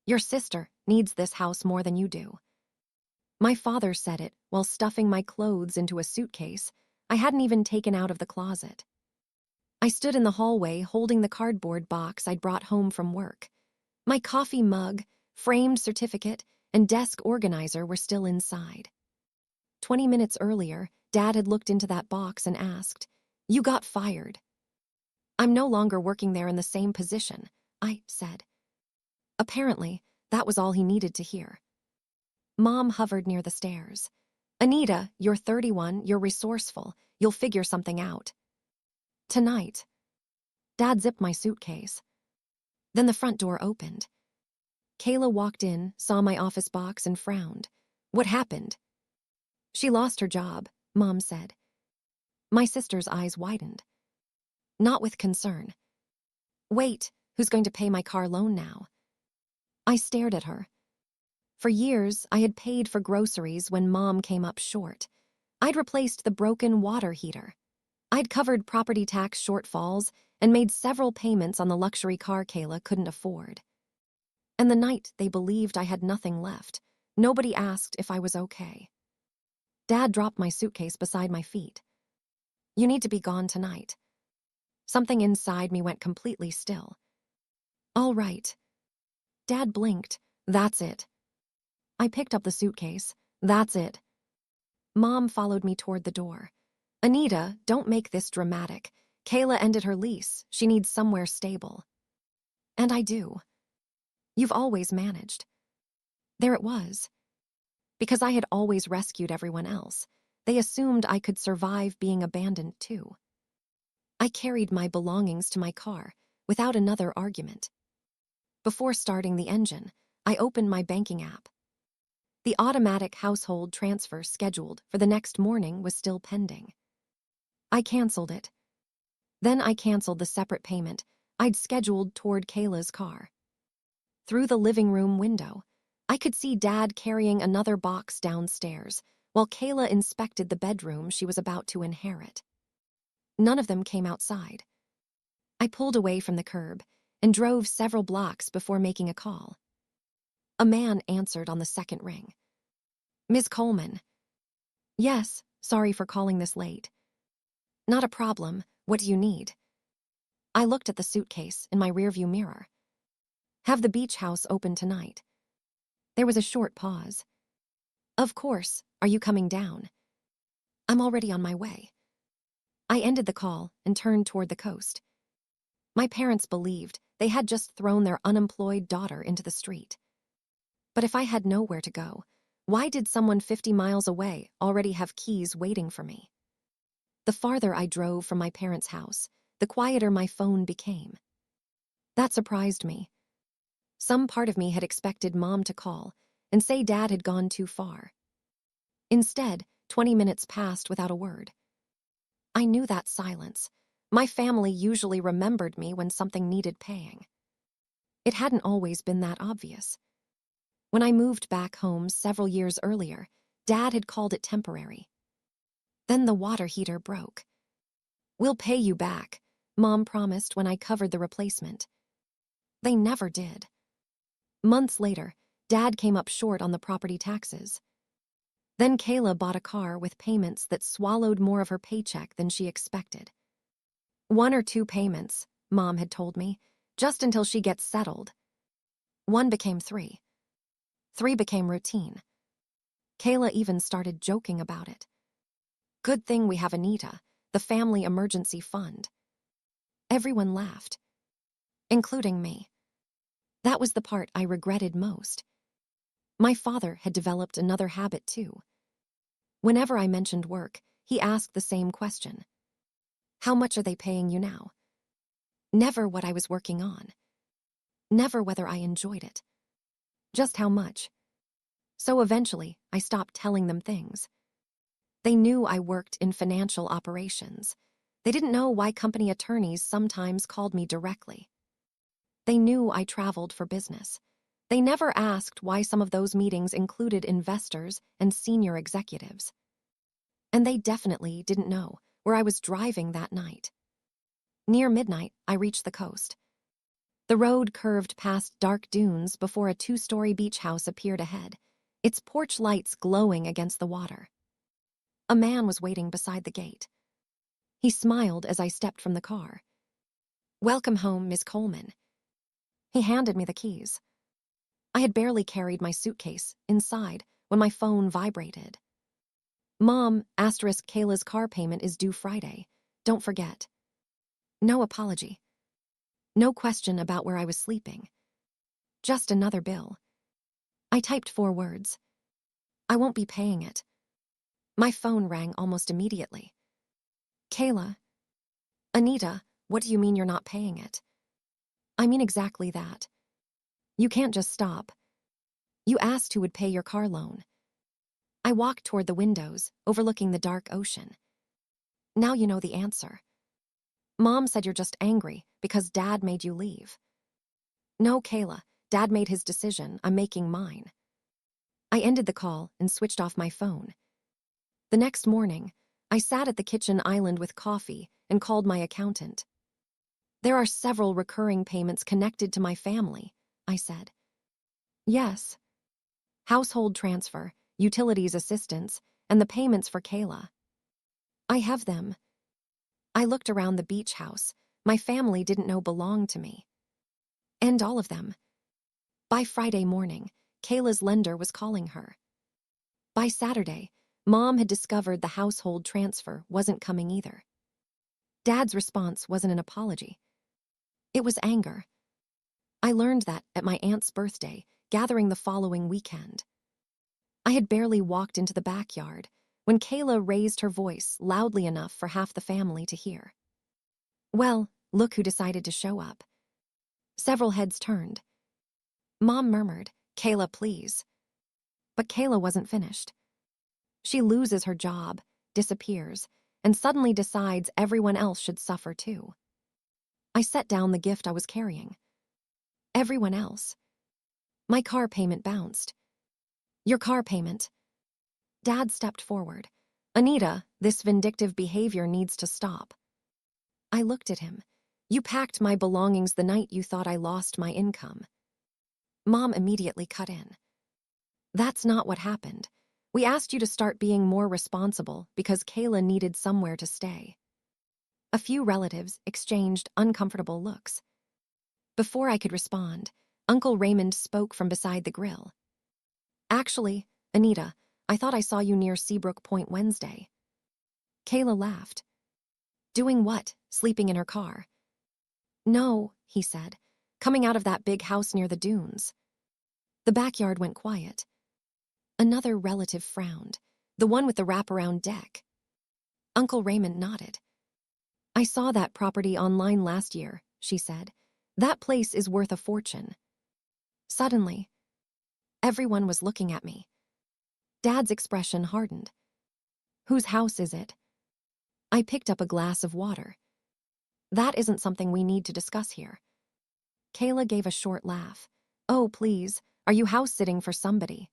Your sister needs this house more than you do. My father said it while stuffing my clothes into a suitcase I hadn't even taken out of the closet. I stood in the hallway holding the cardboard box I'd brought home from work. My coffee mug, framed certificate, and desk organizer were still inside. 20 minutes earlier, Dad had looked into that box and asked, "You got fired." "I'm no longer working there in the same position," I said. Apparently, that was all he needed to hear. Mom hovered near the stairs. "Anita, you're 31, you're resourceful, you'll figure something out." "Tonight." Dad zipped my suitcase. Then the front door opened. Kayla walked in, saw my office box, and frowned. "What happened?" "She lost her job," Mom said. My sister's eyes widened. Not with concern. "Wait, who's going to pay my car loan now?" I stared at her. For years, I had paid for groceries when Mom came up short. I'd replaced the broken water heater. I'd covered property tax shortfalls and made several payments on the luxury car Kayla couldn't afford. And the night they believed I had nothing left, nobody asked if I was okay. Dad dropped my suitcase beside my feet. "You need to be gone tonight." Something inside me went completely still. "All right." Dad blinked. "That's it." I picked up the suitcase. "That's it." Mom followed me toward the door. "Anita, don't make this dramatic. Kayla ended her lease. She needs somewhere stable." "And I do." "You've always managed." There it was. Because I had always rescued everyone else, they assumed I could survive being abandoned too. I carried my belongings to my car without another argument. Before starting the engine, I opened my banking app. The automatic household transfer scheduled for the next morning was still pending. I canceled it. Then I canceled the separate payment I'd scheduled toward Kayla's car. Through the living room window, I could see Dad carrying another box downstairs while Kayla inspected the bedroom she was about to inherit. None of them came outside. I pulled away from the curb and drove several blocks before making a call. A man answered on the second ring. "Ms. Coleman." "Yes, sorry for calling this late." "Not a problem. What do you need?" I looked at the suitcase in my rearview mirror. "Have the beach house open tonight." There was a short pause. "Of course. Are you coming down?" "I'm already on my way." I ended the call and turned toward the coast. My parents believed they had just thrown their unemployed daughter into the street. But if I had nowhere to go, why did someone 50 miles away already have keys waiting for me? The farther I drove from my parents' house, the quieter my phone became. That surprised me. Some part of me had expected Mom to call and say Dad had gone too far. Instead, 20 minutes passed without a word. I knew that silence. My family usually remembered me when something needed paying. It hadn't always been that obvious. When I moved back home several years earlier, Dad had called it temporary. Then the water heater broke. "We'll pay you back," Mom promised when I covered the replacement. They never did. Months later, Dad came up short on the property taxes. Then Kayla bought a car with payments that swallowed more of her paycheck than she expected. 1 or 2 payments, Mom had told me, just until she gets settled. 1 became 3. 3 became routine. Kayla even started joking about it. "Good thing we have Anita, the family emergency fund." Everyone laughed, including me. That was the part I regretted most. My father had developed another habit too. Whenever I mentioned work, he asked the same question. "How much are they paying you now?" Never what I was working on. Never whether I enjoyed it. Just how much. So eventually, I stopped telling them things. They knew I worked in financial operations. They didn't know why company attorneys sometimes called me directly. They knew I traveled for business. They never asked why some of those meetings included investors and senior executives. And they definitely didn't know where I was driving that night. Near midnight, I reached the coast. The road curved past dark dunes before a two-story beach house appeared ahead, its porch lights glowing against the water. A man was waiting beside the gate. He smiled as I stepped from the car. "Welcome home, Miss Coleman." He handed me the keys. I had barely carried my suitcase inside when my phone vibrated. "Mom, Kayla's car payment is due Friday. Don't forget." No apology. No question about where I was sleeping. Just another bill. I typed 4 words. "I won't be paying it." My phone rang almost immediately. "Kayla." "Anita, what do you mean you're not paying it?" "I mean exactly that. You can't just stop. You asked who would pay your car loan." I walked toward the windows, overlooking the dark ocean. "Now you know the answer. Mom said you're just angry because Dad made you leave." "No, Kayla, Dad made his decision. I'm making mine." I ended the call and switched off my phone. The next morning, I sat at the kitchen island with coffee and called my accountant. "There are several recurring payments connected to my family," I said. "Yes. Household transfer, utilities assistance, and the payments for Kayla." "I have them." I looked around the beach house my family didn't know belonged to me. "And all of them." By Friday morning, Kayla's lender was calling her. By Saturday, Mom had discovered the household transfer wasn't coming either. Dad's response wasn't an apology. It was anger. I learned that at my aunt's birthday, gathering the following weekend. I had barely walked into the backyard when Kayla raised her voice loudly enough for half the family to hear. "Well, look who decided to show up." Several heads turned. Mom murmured, "Kayla, please." But Kayla wasn't finished. She loses her job, disappears, and suddenly decides everyone else should suffer too. I set down the gift I was carrying. Everyone else. My car payment bounced. "Your car payment." Dad stepped forward. "Anita, this vindictive behavior needs to stop." I looked at him. "You packed my belongings the night you thought I lost my income." Mom immediately cut in. "That's not what happened. We asked you to start being more responsible because Kayla needed somewhere to stay." A few relatives exchanged uncomfortable looks. Before I could respond, Uncle Raymond spoke from beside the grill. "Actually, Anita, I thought I saw you near Seabrook Point Wednesday." Kayla laughed. "Doing what? Sleeping in her car?" "No," he said, "coming out of that big house near the dunes." The backyard went quiet. Another relative frowned. "The one with the wraparound deck." Uncle Raymond nodded. "I saw that property online last year," she said. "That place is worth a fortune." Suddenly, everyone was looking at me. Dad's expression hardened. "Whose house is it?" I picked up a glass of water. "That isn't something we need to discuss here." Kayla gave a short laugh. "Oh, please, are you house-sitting for somebody?"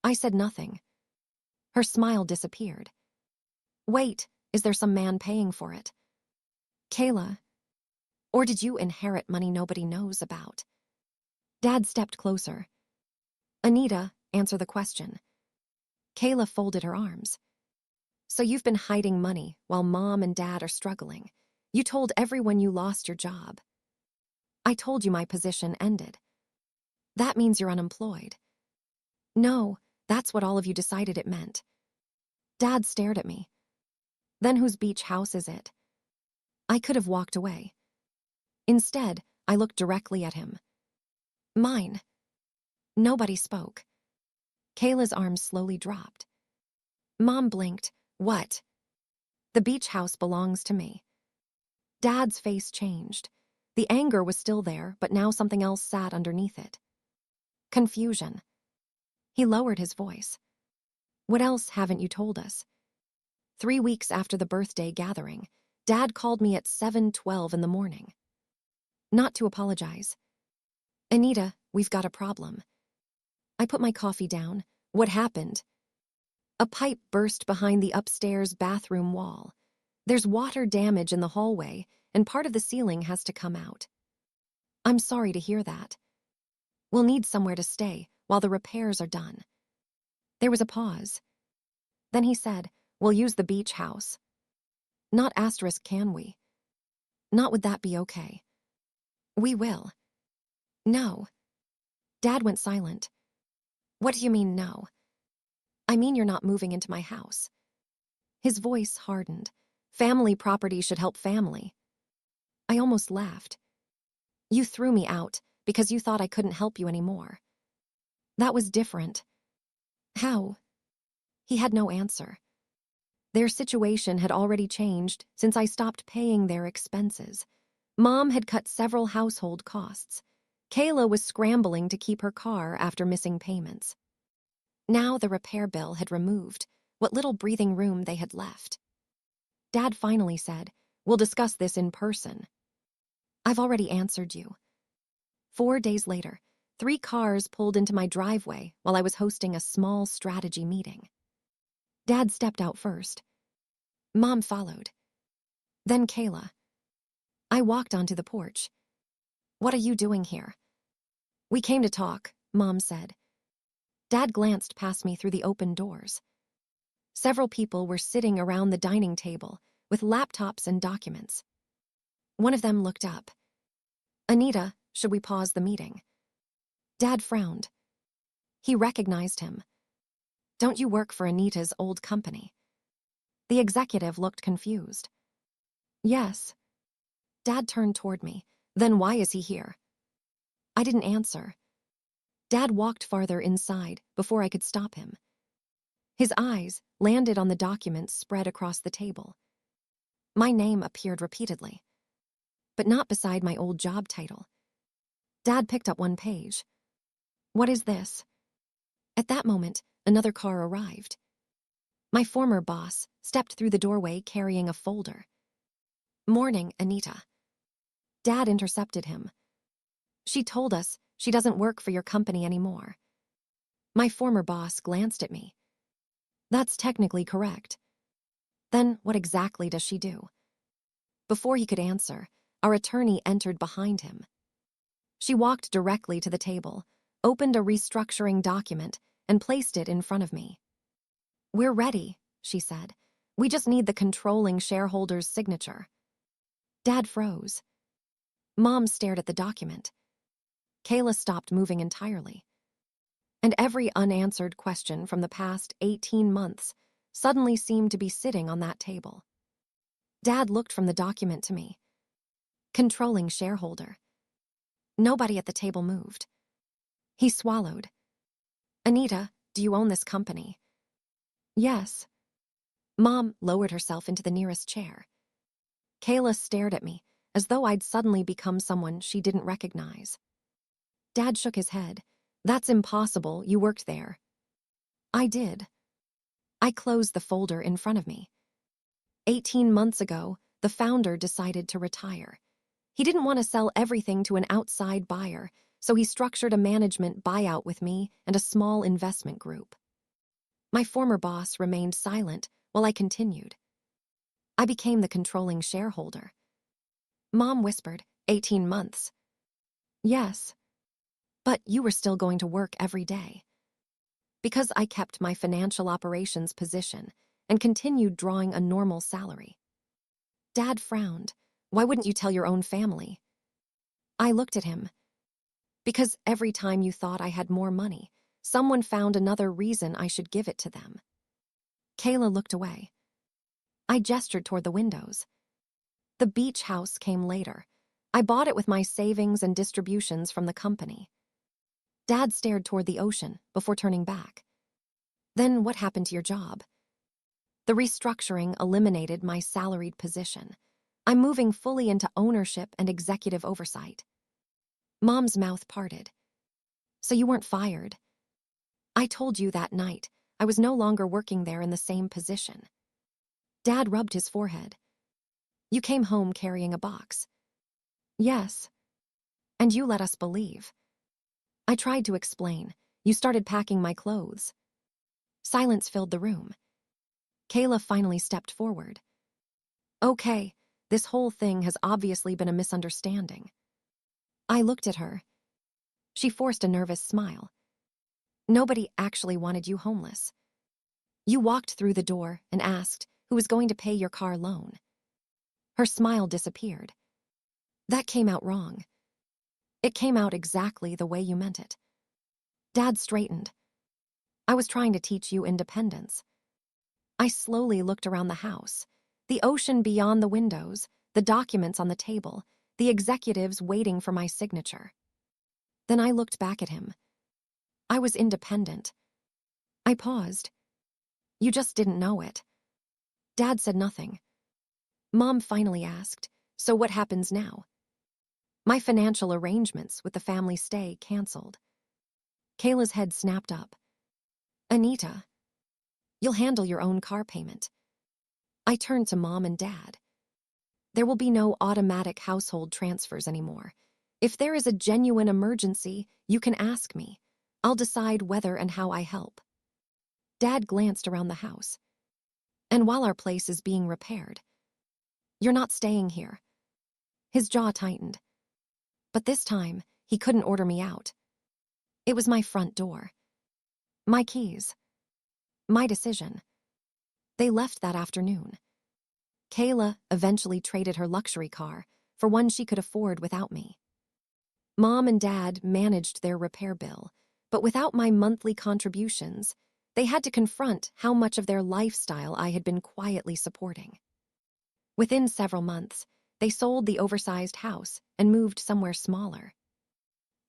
I said nothing. Her smile disappeared. "Wait, is there some man paying for it?" "Kayla, or did you inherit money nobody knows about?" Dad stepped closer. "Anita, answer the question." Kayla folded her arms. "So you've been hiding money while Mom and Dad are struggling. You told everyone you lost your job." "I told you my position ended." "That means you're unemployed." "No, that's what all of you decided it meant." Dad stared at me. "Then whose beach house is it?" I could have walked away. Instead, I looked directly at him. "Mine." Nobody spoke. Kayla's arms slowly dropped. Mom blinked. "What?" "The beach house belongs to me." Dad's face changed. The anger was still there, but now something else sat underneath it. Confusion. He lowered his voice. "What else haven't you told us?" 3 weeks after the birthday gathering, Dad called me at 7:12 in the morning. Not to apologize. "Anita, we've got a problem." I put my coffee down. "What happened?" "A pipe burst behind the upstairs bathroom wall. There's water damage in the hallway, and part of the ceiling has to come out." I'm sorry to hear that. We'll need somewhere to stay while the repairs are done. There was a pause. Then he said, we'll use the beach house. Not asterisk, can we? Not would that be okay? We will. No. Dad went silent. What do you mean, no? I mean you're not moving into my house. His voice hardened. Family property should help family. I almost laughed. You threw me out because you thought I couldn't help you anymore. That was different. How? He had no answer. Their situation had already changed since I stopped paying their expenses. Mom had cut several household costs. Kayla was scrambling to keep her car after missing payments. Now the repair bill had removed what little breathing room they had left. Dad finally said, we'll discuss this in person. I've already answered you. 4 days later, 3 cars pulled into my driveway while I was hosting a small strategy meeting. Dad stepped out first. Mom followed. Then Kayla. I walked onto the porch. What are you doing here? We came to talk, Mom said. Dad glanced past me through the open doors. Several people were sitting around the dining table with laptops and documents. One of them looked up. Anita, should we pause the meeting? Dad frowned. He recognized him. Don't you work for Anita's old company? The executive looked confused. Yes. Dad turned toward me. Then why is he here? I didn't answer. Dad walked farther inside before I could stop him. His eyes landed on the documents spread across the table. My name appeared repeatedly, but not beside my old job title. Dad picked up one page. What is this? At that moment, another car arrived. My former boss stepped through the doorway carrying a folder. Morning, Anita. Dad intercepted him. She told us she doesn't work for your company anymore. My former boss glanced at me. That's technically correct. Then what exactly does she do? Before he could answer, our attorney entered behind him. She walked directly to the table, opened a restructuring document, and placed it in front of me. We're ready, she said. We just need the controlling shareholder's signature. Dad froze. Mom stared at the document. Kayla stopped moving entirely. And every unanswered question from the past 18 months suddenly seemed to be sitting on that table. Dad looked from the document to me. Controlling shareholder. Nobody at the table moved. He swallowed. Anita, do you own this company? Yes. Mom lowered herself into the nearest chair. Kayla stared at me as though I'd suddenly become someone she didn't recognize. Dad shook his head. That's impossible, you worked there. I did. I closed the folder in front of me. 18 months ago, the founder decided to retire. He didn't want to sell everything to an outside buyer, so he structured a management buyout with me and a small investment group. My former boss remained silent while I continued. I became the controlling shareholder. Mom whispered, 18 months. Yes. But you were still going to work every day. Because I kept my financial operations position and continued drawing a normal salary. Dad frowned. Why wouldn't you tell your own family? I looked at him. Because every time you thought I had more money, someone found another reason I should give it to them. Kayla looked away. I gestured toward the windows. The beach house came later. I bought it with my savings and distributions from the company. Dad stared toward the ocean before turning back. Then what happened to your job? The restructuring eliminated my salaried position. I'm moving fully into ownership and executive oversight. Mom's mouth parted. So you weren't fired? I told you that night I was no longer working there in the same position. Dad rubbed his forehead. You came home carrying a box. Yes. And you let us believe. I tried to explain. You started packing my clothes. Silence filled the room. Kayla finally stepped forward. Okay, this whole thing has obviously been a misunderstanding. I looked at her. She forced a nervous smile. Nobody actually wanted you homeless. You walked through the door and asked who was going to pay your car loan. Her smile disappeared. That came out wrong. It came out exactly the way you meant it. Dad straightened. I was trying to teach you independence. I slowly looked around the house. The ocean beyond the windows, the documents on the table, the executives waiting for my signature. Then I looked back at him. I was independent. I paused. You just didn't know it. Dad said nothing. Mom finally asked, so what happens now? My financial arrangements with the family stay canceled. Kayla's head snapped up. Anita, you'll handle your own car payment. I turned to Mom and Dad. There will be no automatic household transfers anymore. If there is a genuine emergency, you can ask me. I'll decide whether and how I help. Dad glanced around the house. And while our place is being repaired, you're not staying here. His jaw tightened. But this time, he couldn't order me out. It was my front door. My keys. My decision. They left that afternoon. Kayla eventually traded her luxury car for one she could afford without me. Mom and Dad managed their repair bill, but without my monthly contributions, they had to confront how much of their lifestyle I had been quietly supporting. Within several months, they sold the oversized house and moved somewhere smaller.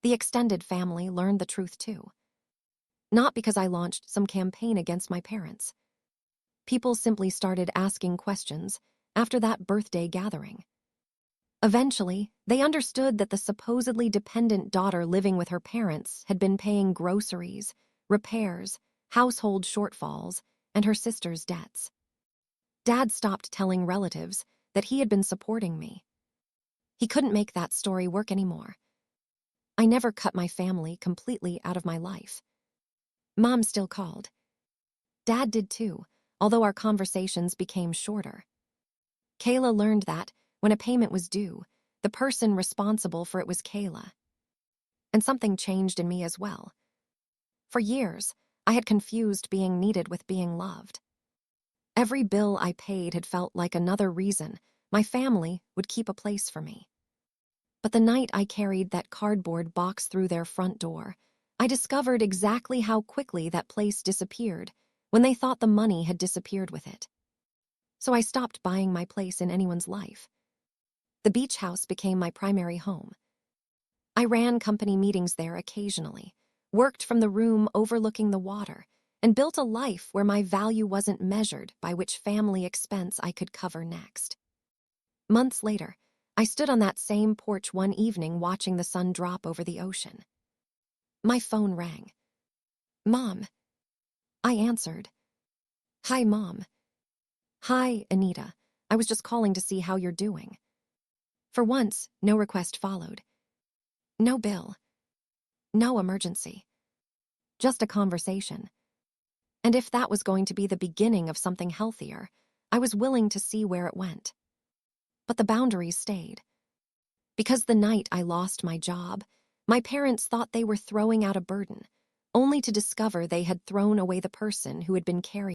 The extended family learned the truth too. Not because I launched some campaign against my parents. People simply started asking questions after that birthday gathering. Eventually, they understood that the supposedly dependent daughter living with her parents had been paying groceries, repairs, household shortfalls, and her sister's debts. Dad stopped telling relatives that he had been supporting me. He couldn't make that story work anymore. I never cut my family completely out of my life. Mom still called. Dad did too, although our conversations became shorter. Kayla learned that, when a payment was due, the person responsible for it was Kayla. And something changed in me as well. For years, I had confused being needed with being loved. Every bill I paid had felt like another reason my family would keep a place for me. But the night I carried that cardboard box through their front door, I discovered exactly how quickly that place disappeared when they thought the money had disappeared with it. So I stopped buying my place in anyone's life. The beach house became my primary home. I ran company meetings there occasionally, worked from the room overlooking the water, and built a life where my value wasn't measured by which family expense I could cover next. Months later, I stood on that same porch one evening watching the sun drop over the ocean. My phone rang. Mom. I answered. Hi, Mom. Hi, Anita. I was just calling to see how you're doing. For once, no request followed. No bill. No emergency. Just a conversation. And if that was going to be the beginning of something healthier, I was willing to see where it went. But the boundaries stayed. Because the night I lost my job, my parents thought they were throwing out a burden, only to discover they had thrown away the person who had been carrying